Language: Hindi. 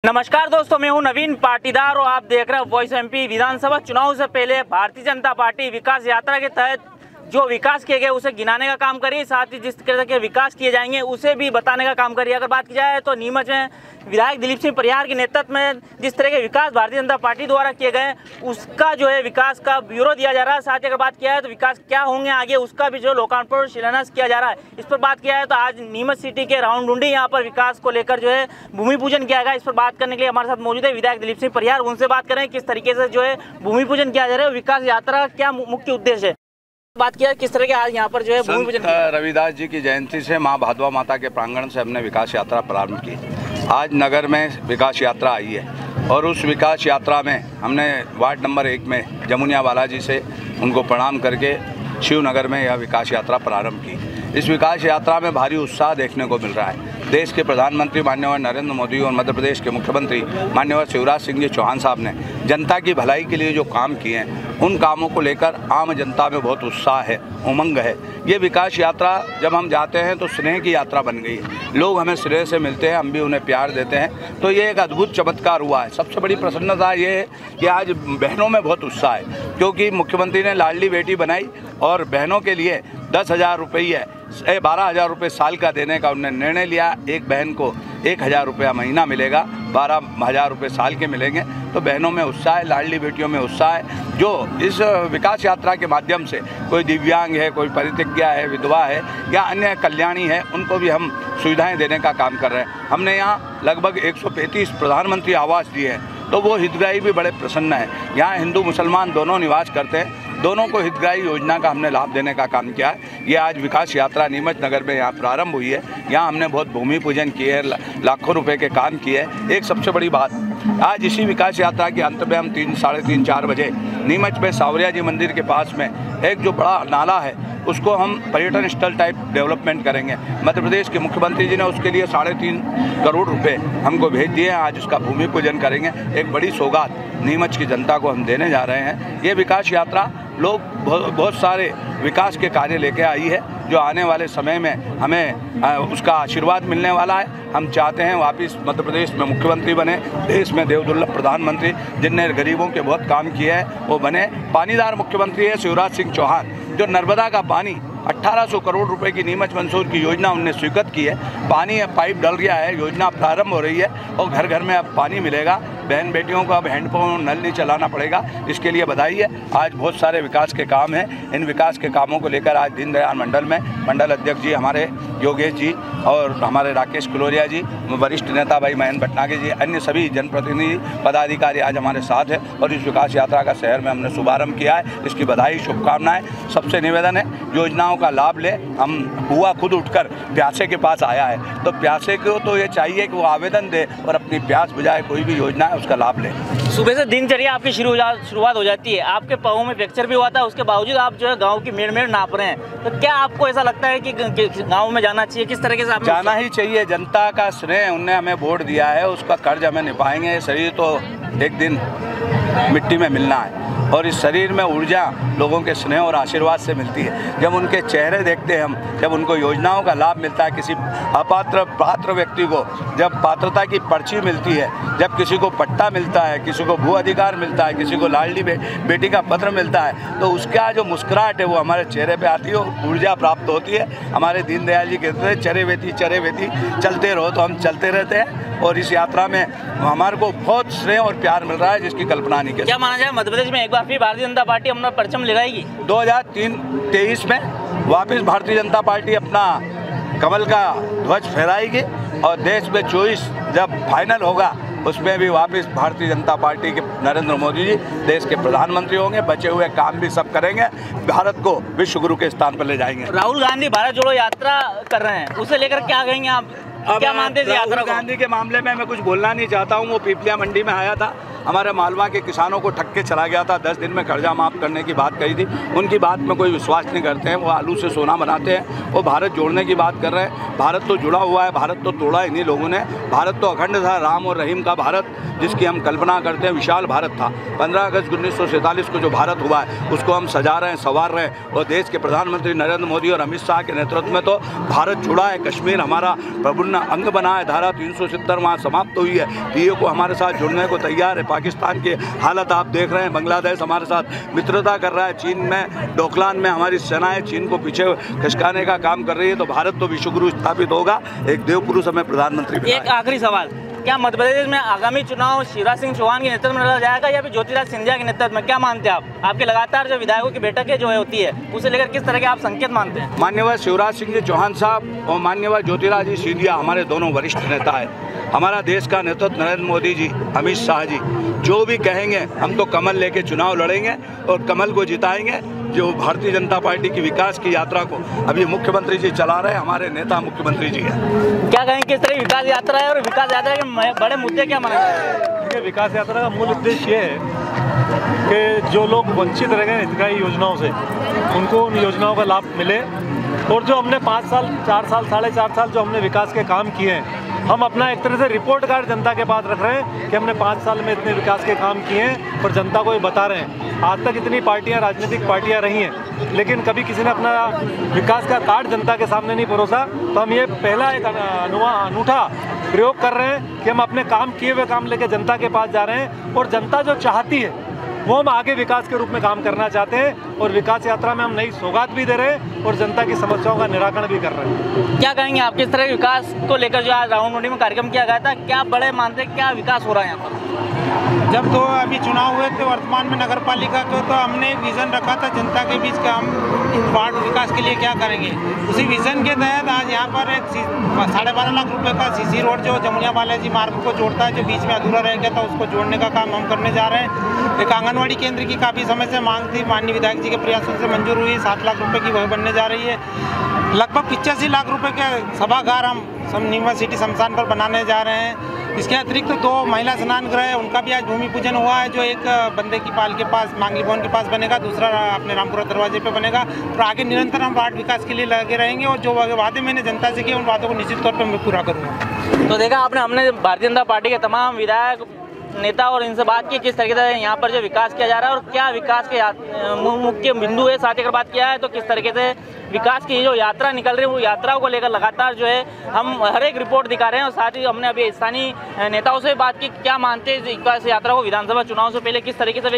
नमस्कार दोस्तों, मैं हूं नवीन पाटीदार और आप देख रहे हैं वॉइस एमपी। विधानसभा चुनाव से पहले भारतीय जनता पार्टी विकास यात्रा के तहत जो विकास किए गए उसे गिनाने का काम करिए, साथ ही जिस तरह के विकास किए जाएंगे उसे भी बताने का काम करिए। अगर बात की जाए तो नीमच में विधायक दिलीप सिंह परिहार के नेतृत्व में जिस तरह के विकास भारतीय जनता पार्टी द्वारा किए गए उसका जो है विकास का ब्यूरो दिया जा रहा है। साथ ही अगर बात किया है तो विकास क्या होंगे आगे उसका भी जो लोकार्पण और शिलान्यास किया जा रहा है। इस पर बात किया है तो आज नीमच सिटी के राउंड ढूंढी यहाँ पर विकास को लेकर जो है भूमि पूजन किया गया। इस पर बात करने के लिए हमारे साथ मौजूद है विधायक दिलीप सिंह परिहार। उनसे बात करें किस तरीके से जो है भूमि पूजन किया जा रहा है, विकास यात्रा का क्या मुख्य उद्देश्य है। बात किया किस तरह के आज यहाँ पर जो है भूमि पूजन रविदास जी की जयंती से माँ भादवा माता के प्रांगण से हमने विकास यात्रा प्रारंभ की। आज नगर में विकास यात्रा आई है और उस विकास यात्रा में हमने वार्ड नंबर 1 में जमुनिया बालाजी से उनको प्रणाम करके शिवनगर में यह विकास यात्रा प्रारंभ की। इस विकास यात्रा में भारी उत्साह देखने को मिल रहा है। देश के प्रधानमंत्री माननीय नरेंद्र मोदी और मध्य प्रदेश के मुख्यमंत्री माननीय शिवराज सिंह जी चौहान साहब ने जनता की भलाई के लिए जो काम किए हैं उन कामों को लेकर आम जनता में बहुत उत्साह है, उमंग है। ये विकास यात्रा जब हम जाते हैं तो स्नेह की यात्रा बन गई है। लोग हमें स्नेह से मिलते हैं, हम भी उन्हें प्यार देते हैं। तो ये एक अद्भुत चमत्कार हुआ है। सबसे बड़ी प्रसन्नता ये है कि आज बहनों में बहुत उत्साह है, क्योंकि मुख्यमंत्री ने लाडली बेटी बनाई और बहनों के लिए 10,000 रुपये 12,000 रुपये साल का देने का उन्होंने निर्णय लिया। एक बहन को 1,000 रुपया महीना मिलेगा, 12,000 रुपये साल के मिलेंगे। तो बहनों में उत्साह है, लाडली बेटियों में उत्साह है। जो इस विकास यात्रा के माध्यम से कोई दिव्यांग है, कोई परित्यज्ञा है, विधवा है या अन्य कल्याणी है, उनको भी हम सुविधाएं देने का काम कर रहे हैं। हमने यहाँ लगभग 135 प्रधानमंत्री आवास दिए हैं, तो वो हितग्राही भी बड़े प्रसन्न हैं। यहाँ हिंदू मुसलमान दोनों निवास करते हैं, दोनों को हितग्राही योजना का हमने लाभ देने का काम किया है। ये आज विकास यात्रा नीमच नगर में यहाँ प्रारंभ हुई है। यहाँ हमने बहुत भूमि पूजन किए है, लाखों रुपए के काम किए हैं। एक सबसे बड़ी बात, आज इसी विकास यात्रा के अंत में हम 3, साढ़े 3, 4 बजे नीमच में सावरिया जी मंदिर के पास में एक जो बड़ा नाला है उसको हम पर्यटन स्थल टाइप डेवलपमेंट करेंगे। मध्य प्रदेश के मुख्यमंत्री जी ने उसके लिए 3.5 करोड़ रुपए हमको भेज दिए हैं। आज उसका भूमि पूजन करेंगे। एक बड़ी सौगात नीमच की जनता को हम देने जा रहे हैं। ये विकास यात्रा लोग बहुत सारे विकास के कार्य लेके आई है, जो आने वाले समय में हमें उसका आशीर्वाद मिलने वाला है। हम चाहते हैं वापस मध्य प्रदेश में मुख्यमंत्री बने, देश में देवदुर्लभ प्रधानमंत्री जिनने गरीबों के बहुत काम किए हैं वो बने। पानीदार मुख्यमंत्री है शिवराज सिंह चौहान, जो नर्मदा का पानी 1800 करोड़ रुपए की नीमच मंसूर की योजना उनने स्वीकृत की है। पानी अब पाइप डल गया है, योजना प्रारंभ हो रही है और घर घर में अब पानी मिलेगा। बहन बेटियों को अब हैंडपंप नल नहीं चलाना पड़ेगा। इसके लिए बधाई है। आज बहुत सारे विकास के काम हैं। इन विकास के कामों को लेकर आज दीनदयाल मंडल में मंडल अध्यक्ष जी हमारे योगेश जी और हमारे राकेश कुलोरिया जी, वरिष्ठ नेता भाई महेंद्र भटनागर जी, अन्य सभी जनप्रतिनिधि पदाधिकारी आज हमारे साथ हैं और इस विकास यात्रा का शहर में हमने शुभारंभ किया है। इसकी बधाई, शुभकामनाएं। सबसे निवेदन है योजनाओं का लाभ ले। हम हुआ खुद उठकर प्यासे के पास आया है, तो प्यासे को तो ये चाहिए कि वो आवेदन दे और अपनी प्यास बुझाए। कोई भी योजना है उसका लाभ ले। सुबह से दिनचर्या आपकी शुरुआत हो जाती है, आपके पाँव में फ्रैक्चर भी हुआ था, उसके बावजूद आप जो है गाँव की मेड़ नाप रहे हैं। तो क्या आपको ऐसा लगता है कि गाँव में जाना चाहिए? किस तरीके से आप जाना ही चाहिए। जनता का स्नेह, उनने हमें वोट दिया है, उसका कर्ज हमें निभाएंगे। शरीर तो एक दिन मिट्टी में मिलना है और इस शरीर में ऊर्जा लोगों के स्नेह और आशीर्वाद से मिलती है। जब उनके चेहरे देखते हैं हम, जब उनको योजनाओं का लाभ मिलता है, किसी पात्र व्यक्ति को जब पात्रता की पर्ची मिलती है, जब किसी को पट्टा मिलता है, किसी को भू अधिकार मिलता है, किसी को लाडली बेटी का पत्र मिलता है, तो उसका जो मुस्कुराहट है वो हमारे चेहरे पे आती है, ऊर्जा प्राप्त होती है। हमारे दीनदयाल जी कहते हैं चरे वेती चलते रहो, तो हम चलते रहते हैं। और इस यात्रा में हमारे को बहुत स्नेह और प्यार मिल रहा है जिसकी कल्पना नहीं कर। क्या माना जाए मध्य प्रदेश में एक बार फिर भारतीय जनता पार्टी अपना परचम लगाएगी? 2023 में वापस भारतीय जनता पार्टी अपना कमल का ध्वज फहराएगी और देश में 24 जब फाइनल होगा उसमें भी वापस भारतीय जनता पार्टी के नरेंद्र मोदी जी देश के प्रधानमंत्री होंगे। बचे हुए काम भी सब करेंगे, भारत को विश्व गुरु के स्थान पर ले जाएंगे। राहुल गांधी भारत जोड़ो यात्रा कर रहे हैं, उसे लेकर क्या कहेंगे आप? क्या मानते हैं राहुल गांधी के मामले में मैं कुछ बोलना नहीं चाहता हूँ। वो पीपलिया मंडी में आया था हमारे मालवा के किसानों को ठग के चला गया था, 10 दिन में कर्जा माफ़ करने की बात कही थी। उनकी बात में कोई विश्वास नहीं करते हैं, वो आलू से सोना बनाते हैं। वो भारत जोड़ने की बात कर रहे हैं। भारत तो जुड़ा हुआ है, भारत तो तोड़ा इन्हीं लोगों ने। भारत तो अखंड था, राम और रहीम का भारत जिसकी हम कल्पना करते हैं, विशाल भारत था। 15 अगस्त 1947 को जो भारत हुआ है उसको हम सजा रहे हैं, संवार रहे हैं। और देश के प्रधानमंत्री नरेंद्र मोदी और अमित शाह के नेतृत्व में तो भारत जुड़ा है। कश्मीर हमारा प्रबुद्ध अंग बना है। धारा 370 वहाँ समाप्त हुई है। पीओ को हमारे साथ जुड़ने को तैयार है। पाकिस्तान की हालत आप देख रहे हैं। बांग्लादेश हमारे साथ मित्रता कर रहा है। चीन में डोकलाम में हमारी सेनाएं चीन को पीछे खिसकाने का काम कर रही है। तो भारत तो विश्वगुरु स्थापित होगा। एक देव पुरुष हमें प्रधानमंत्री। एक आखिरी सवाल, क्या मध्य प्रदेश में आगामी चुनाव शिवराज सिंह चौहान के नेतृत्व में लड़ा जाएगा या फिर ज्योतिरादित्य सिंधिया के नेतृत्व में? क्या मानते हैं आप? आपके लगातार जो विधायकों की बैठकें जो होती है उसे लेकर किस तरह के आप संकेत मानते हैं? माननीय शिवराज सिंह जी चौहान साहब और माननीय ज्योतिरादित्य सिंधिया हमारे दोनों वरिष्ठ नेता है। हमारा देश का नेतृत्व नरेंद्र मोदी जी, अमित शाह जी जो भी कहेंगे हम तो कमल लेके चुनाव लड़ेंगे और कमल को जिताएंगे। जो भारतीय जनता पार्टी की विकास की यात्रा को अभी मुख्यमंत्री जी चला रहे हैं, हमारे नेता मुख्यमंत्री जी हैं। क्या कहेंगे किस तरह की विकास यात्रा है और विकास यात्रा के बड़े मुद्दे क्या माने जाते हैं? देखिए, विकास यात्रा का मूल उद्देश्य ये है कि जो लोग वंचित रह गए हितग्राही योजनाओं से उनको उन योजनाओं का लाभ मिले। और जो हमने 5 साल, 4 साल, 4.5 साल जो हमने विकास के काम किए हैं, हम अपना एक तरह से रिपोर्ट कार्ड जनता के पास रख रहे हैं कि हमने 5 साल में इतने विकास के काम किए हैं और जनता को ये बता रहे हैं। आज तक इतनी पार्टियां, राजनीतिक पार्टियां रही हैं, लेकिन कभी किसी ने अपना विकास का कार्ड जनता के सामने नहीं परोसा। तो हम ये पहला एक अनूठा प्रयोग कर रहे हैं कि हम अपने काम किए हुए काम लेके जनता के पास जा रहे हैं और जनता जो चाहती है वो हम आगे विकास के रूप में काम करना चाहते हैं। और विकास यात्रा में हम नई सौगात भी दे रहे हैं और जनता की समस्याओं का निराकरण भी कर रहे हैं। क्या कहेंगे आप किस तरह के विकास को लेकर जो आज रावण मंडी में कार्यक्रम किया गया था, क्या बड़े मानते हैं क्या विकास हो रहा है यहाँ पर? जब तो अभी चुनाव हुए थे वर्तमान में नगर पालिका को, तो हमने एक विज़न रखा था जनता के बीच का हम वार्ड विकास के लिए क्या करेंगे। उसी विज़न के तहत आज यहाँ पर एक 12.5 लाख रुपए का सीसी रोड जो जमुनिया बालाजी मार्ग को जोड़ता है, जो बीच में अधूरा रह गया था, उसको जोड़ने का काम हम करने जा रहे हैं। एक आंगनवाड़ी केंद्र की काफ़ी समय से मांग थी, माननीय विधायक जी के प्रयासों से मंजूर हुई। 7 लाख रुपये की वह बनने जा रही है। लगभग 85 लाख रुपए के सभागार हम यूनिवर्सिटी शमशान पर बनाने जा रहे हैं। इसके अतिरिक्त 2 महिला स्नान गृह है, उनका भी आज भूमि पूजन हुआ है, जो एक बंदे की पाल के पास मांगली भवन के पास बनेगा, दूसरा अपने रामपुरा दरवाजे पे बनेगा। और आगे निरंतर हम वार्ड विकास के लिए लगे रहेंगे और जो वादे मैंने जनता से किए उन वादों को निश्चित तौर पर मैं पूरा करूँगा। तो देखा आपने, हमने भारतीय जनता पार्टी के तमाम विधायक नेता और इनसे बात की किस तरीके से यहाँ पर जो विकास किया जा रहा है और क्या विकास के मुख्य बिंदु है। साथ ही अगर बात किया है तो किस तरीके से विकास की जो यात्रा निकल रही है वो यात्राओं को लेकर लगातार जो है हम हर एक रिपोर्ट दिखा रहे हैं। और साथ ही हमने अभी स्थानीय नेताओं से बात की, क्या मानते हैं विकास यात्रा को विधानसभा चुनाव से पहले किस तरीके से